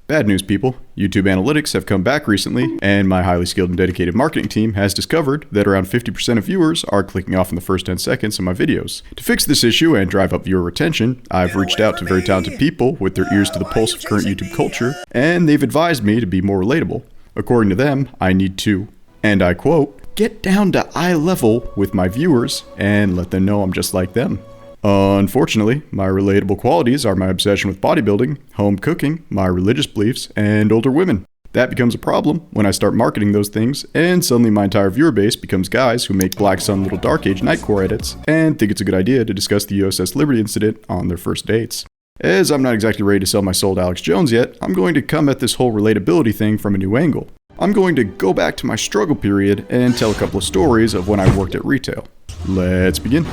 Bad news, people. YouTube analytics have come back recently, and my highly skilled and dedicated marketing team has discovered that around 50% of viewers are clicking off in the first 10 seconds of my videos. To fix this issue and drive up viewer retention, I've reached out to very talented people with their ears to the pulse of current YouTube culture, and they've advised me to be more relatable. According to them, I need to, and I quote, get down to eye level with my viewers and let them know I'm just like them. Unfortunately, my relatable qualities are my obsession with bodybuilding, home cooking, my religious beliefs, and older women. That becomes a problem when I start marketing those things, and suddenly my entire viewer base becomes guys who make Black Sun Little Dark Age Nightcore edits and think it's a good idea to discuss the USS Liberty incident on their first dates. As I'm not exactly ready to sell my soul to Alex Jones yet, I'm going to come at this whole relatability thing from a new angle. I'm going to go back to my struggle period and tell a couple of stories of when I worked at retail. Let's begin.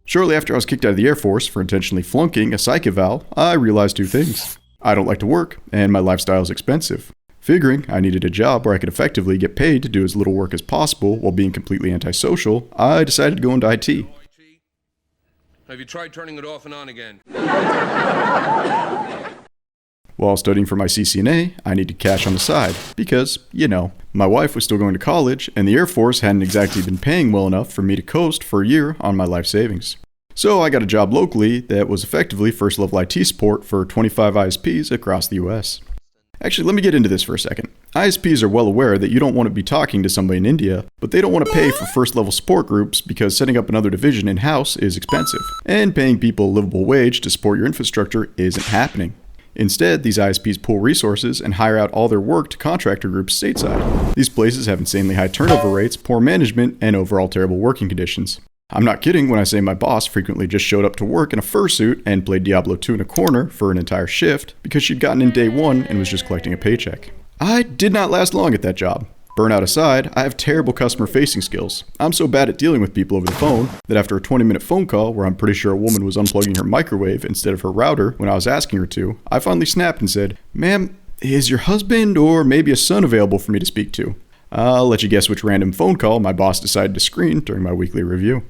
Shortly after I was kicked out of the Air Force for intentionally flunking a psych eval, I realized two things. I don't like to work, and my lifestyle is expensive. Figuring I needed a job where I could effectively get paid to do as little work as possible while being completely antisocial, I decided to go into IT. Have you tried turning it off and on again? While studying for my CCNA, I needed cash on the side because, my wife was still going to college and the Air Force hadn't exactly been paying well enough for me to coast for a year on my life savings. So I got a job locally that was effectively first level IT support for 25 ISPs across the US. Actually, let me get into this for a second. ISPs are well aware that you don't want to be talking to somebody in India, but they don't want to pay for first level support groups because setting up another division in-house is expensive, and paying people a livable wage to support your infrastructure isn't happening. Instead, these ISPs pool resources and hire out all their work to contractor groups stateside. These places have insanely high turnover rates, poor management, and overall terrible working conditions. I'm not kidding when I say my boss frequently just showed up to work in a fursuit and played Diablo 2 in a corner for an entire shift because she'd gotten in day one and was just collecting a paycheck. I did not last long at that job. Burnout aside, I have terrible customer-facing skills. I'm so bad at dealing with people over the phone that after a 20-minute phone call where I'm pretty sure a woman was unplugging her microwave instead of her router when I was asking her to, I finally snapped and said, "Ma'am, is your husband or maybe a son available for me to speak to?" I'll let you guess which random phone call my boss decided to screen during my weekly review.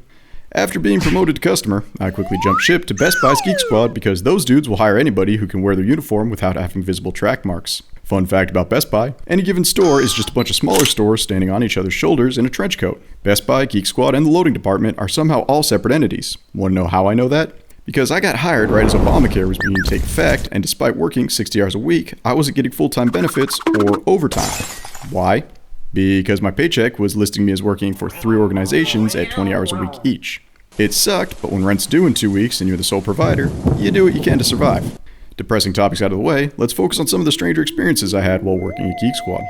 After being promoted to customer, I quickly jumped ship to Best Buy's Geek Squad because those dudes will hire anybody who can wear their uniform without having visible track marks. Fun fact about Best Buy, any given store is just a bunch of smaller stores standing on each other's shoulders in a trench coat. Best Buy, Geek Squad, and the loading department are somehow all separate entities. Want to know how I know that? Because I got hired right as Obamacare was beginning to take effect, and despite working 60 hours a week, I wasn't getting full-time benefits or overtime. Why? Because my paycheck was listing me as working for 3 organizations at 20 hours a week each. It sucked, but when rent's due in 2 weeks and you're the sole provider, you do what you can to survive. Depressing topics out of the way, let's focus on some of the stranger experiences I had while working at Geek Squad.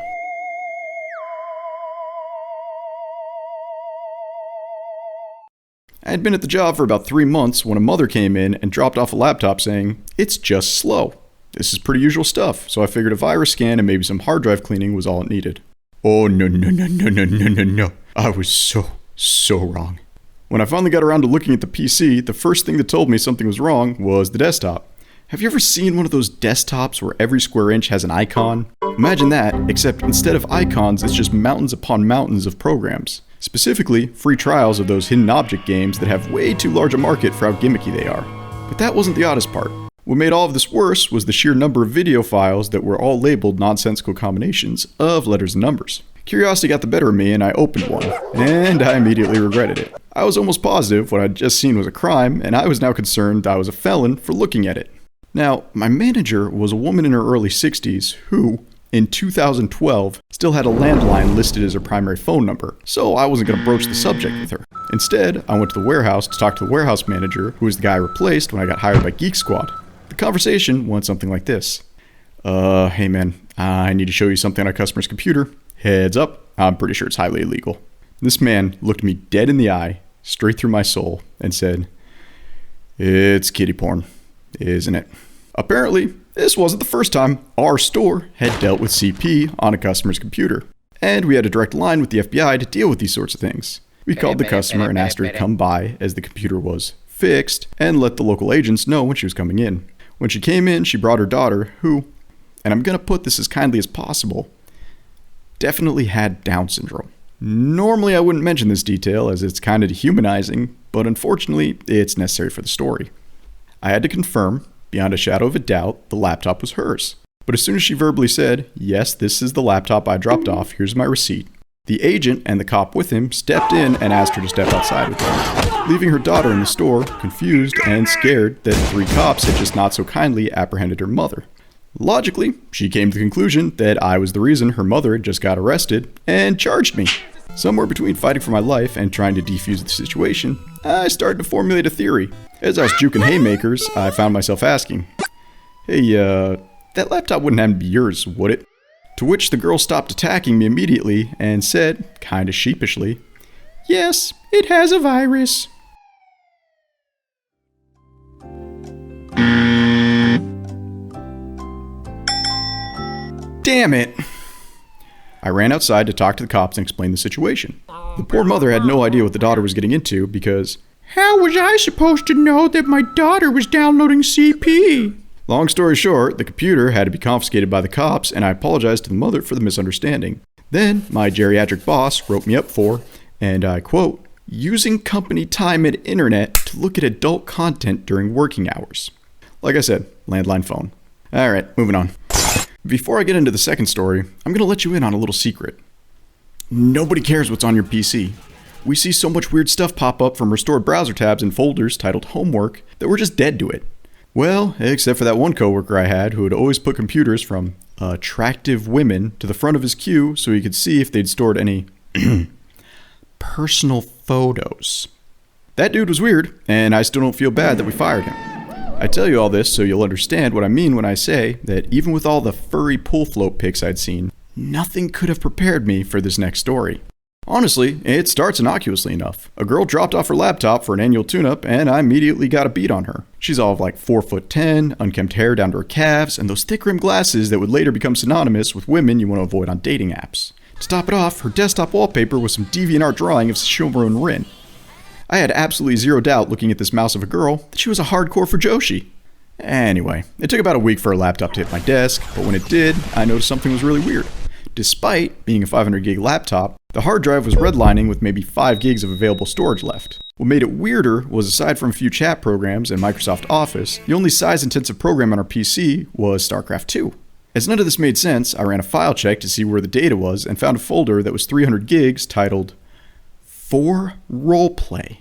I had been at the job for about 3 months when a mother came in and dropped off a laptop saying, "It's just slow." This is pretty usual stuff, so I figured a virus scan and maybe some hard drive cleaning was all it needed. Oh no. I was so wrong. When I finally got around to looking at the PC, the first thing that told me something was wrong was the desktop. Have you ever seen one of those desktops where every square inch has an icon? Imagine that, except instead of icons, it's just mountains upon mountains of programs. Specifically, free trials of those hidden object games that have way too large a market for how gimmicky they are. But that wasn't the oddest part. What made all of this worse was the sheer number of video files that were all labeled nonsensical combinations of letters and numbers. Curiosity got the better of me and I opened one, and I immediately regretted it. I was almost positive what I'd just seen was a crime, and I was now concerned I was a felon for looking at it. Now, my manager was a woman in her early 60s who, in 2012, still had a landline listed as her primary phone number, so I wasn't going to broach the subject with her. Instead, I went to the warehouse to talk to the warehouse manager, who was the guy I replaced when I got hired by Geek Squad. The conversation went something like this. Hey man, I need to show you something on a customer's computer. Heads up, I'm pretty sure it's highly illegal. This man looked me dead in the eye, straight through my soul, and said, "It's kiddie porn, isn't it?" Apparently, this wasn't the first time our store had dealt with CP on a customer's computer, and we had a direct line with the FBI to deal with these sorts of things. We called the customer and asked her to come by as the computer was fixed and let the local agents know when she was coming in. When she came in, she brought her daughter, who, and I'm going to put this as kindly as possible, definitely had Down syndrome. Normally I wouldn't mention this detail as it's kind of dehumanizing, but unfortunately it's necessary for the story. I had to confirm, beyond a shadow of a doubt, the laptop was hers. But as soon as she verbally said, yes, this is the laptop I dropped off, here's my receipt, the agent and the cop with him stepped in and asked her to step outside with them, leaving her daughter in the store, confused and scared that 3 cops had just not so kindly apprehended her mother. Logically, she came to the conclusion that I was the reason her mother had just got arrested and charged me. Somewhere between fighting for my life and trying to defuse the situation, I started to formulate a theory. As I was juking haymakers, I found myself asking, hey, that laptop wouldn't have to be yours, would it? To which the girl stopped attacking me immediately and said, kinda sheepishly, yes, it has a virus. Damn it! I ran outside to talk to the cops and explain the situation. The poor mother had no idea what the daughter was getting into because, how was I supposed to know that my daughter was downloading CP? Long story short, the computer had to be confiscated by the cops, and I apologized to the mother for the misunderstanding. Then, my geriatric boss wrote me up for, and I quote, using company time and internet to look at adult content during working hours. Like I said, landline phone. Alright, moving on. Before I get into the second story, I'm going to let you in on a little secret. Nobody cares what's on your PC. We see so much weird stuff pop up from restored browser tabs and folders titled homework that we're just dead to it. Well, except for that one coworker I had who would always put computers from attractive women to the front of his queue so he could see if they'd stored any personal photos. That dude was weird, and I still don't feel bad that we fired him. I tell you all this so you'll understand what I mean when I say that even with all the furry pool float pics I'd seen, nothing could have prepared me for this next story. Honestly, it starts innocuously enough. A girl dropped off her laptop for an annual tune-up, and I immediately got a beat on her. She's all of like 4'10", unkempt hair down to her calves, and those thick-rimmed glasses that would later become synonymous with women you want to avoid on dating apps. To top it off, her desktop wallpaper was some DeviantArt drawing of Shimura and Rin. I had absolutely zero doubt looking at this mouse of a girl that she was a hardcore fujoshi. Anyway, it took about a week for her laptop to hit my desk, but when it did, I noticed something was really weird. Despite being a 500 gig laptop, the hard drive was redlining with maybe 5 gigs of available storage left. What made it weirder was aside from a few chat programs and Microsoft Office, the only size-intensive program on our PC was StarCraft 2. As none of this made sense, I ran a file check to see where the data was and found a folder that was 300 gigs titled For Roleplay.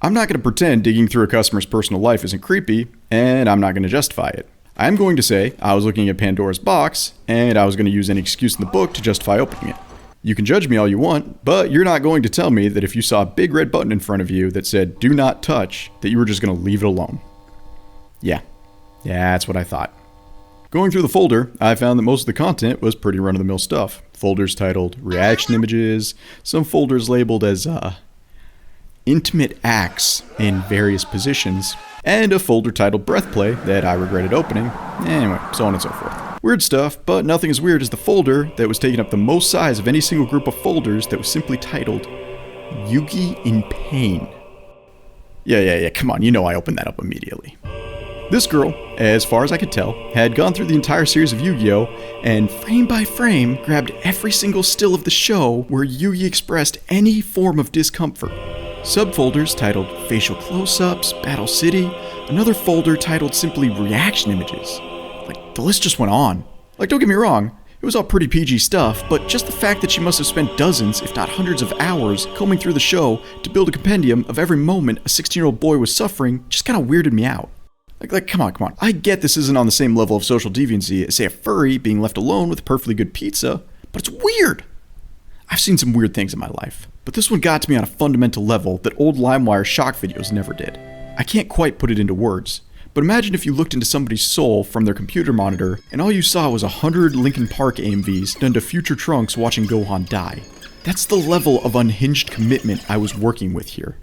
I'm not going to pretend digging through a customer's personal life isn't creepy, and I'm not going to justify it. I'm going to say I was looking at Pandora's box, and I was going to use any excuse in the book to justify opening it. You can judge me all you want, but you're not going to tell me that if you saw a big red button in front of you that said do not touch, that you were just going to leave it alone. Yeah, that's what I thought. Going through the folder, I found that most of the content was pretty run-of-the-mill stuff. Folders titled reaction images, some folders labeled as intimate acts in various positions, and a folder titled breath play that I regretted opening. Anyway, so on and so forth. Weird stuff, but nothing as weird as the folder that was taking up the most size of any single group of folders that was simply titled Yugi in Pain. Yeah, come on, you know I opened that up immediately. This girl, as far as I could tell, had gone through the entire series of YuGiOh and frame by frame grabbed every single still of the show where Yugi expressed any form of discomfort. Subfolders titled Facial Close-Ups, Battle City, another folder titled simply Reaction Images. Like, the list just went on. Like, don't get me wrong, it was all pretty PG stuff, but just the fact that she must have spent dozens, if not hundreds of hours combing through the show to build a compendium of every moment a 16-year-old boy was suffering just kind of weirded me out. Like, come on. I get this isn't on the same level of social deviancy as, say, a furry being left alone with a perfectly good pizza, but it's weird. I've seen some weird things in my life, but this one got to me on a fundamental level that old LimeWire shock videos never did. I can't quite put it into words, but imagine if you looked into somebody's soul from their computer monitor and all you saw was 100 Linkin Park AMVs done to future Trunks watching Gohan die. That's the level of unhinged commitment I was working with here.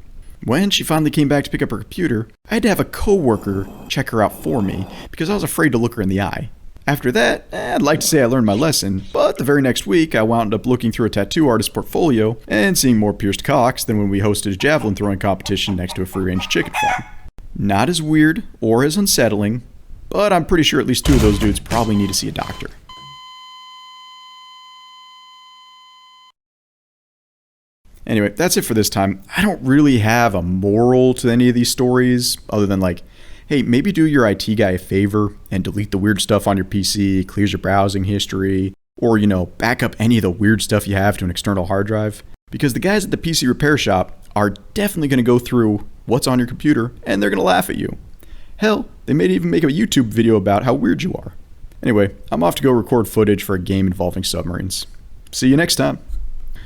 When she finally came back to pick up her computer, I had to have a coworker check her out for me because I was afraid to look her in the eye. After that, I'd like to say I learned my lesson, but the very next week I wound up looking through a tattoo artist's portfolio and seeing more pierced cocks than when we hosted a javelin throwing competition next to a free-range chicken farm. Not as weird or as unsettling, but I'm pretty sure at least 2 of those dudes probably need to see a doctor. Anyway, that's it for this time. I don't really have a moral to any of these stories, other than like, hey, maybe do your IT guy a favor and delete the weird stuff on your PC, clears your browsing history, or, back up any of the weird stuff you have to an external hard drive. Because the guys at the PC repair shop are definitely going to go through what's on your computer and they're going to laugh at you. Hell, they may even make a YouTube video about how weird you are. Anyway, I'm off to go record footage for a game involving submarines. See you next time.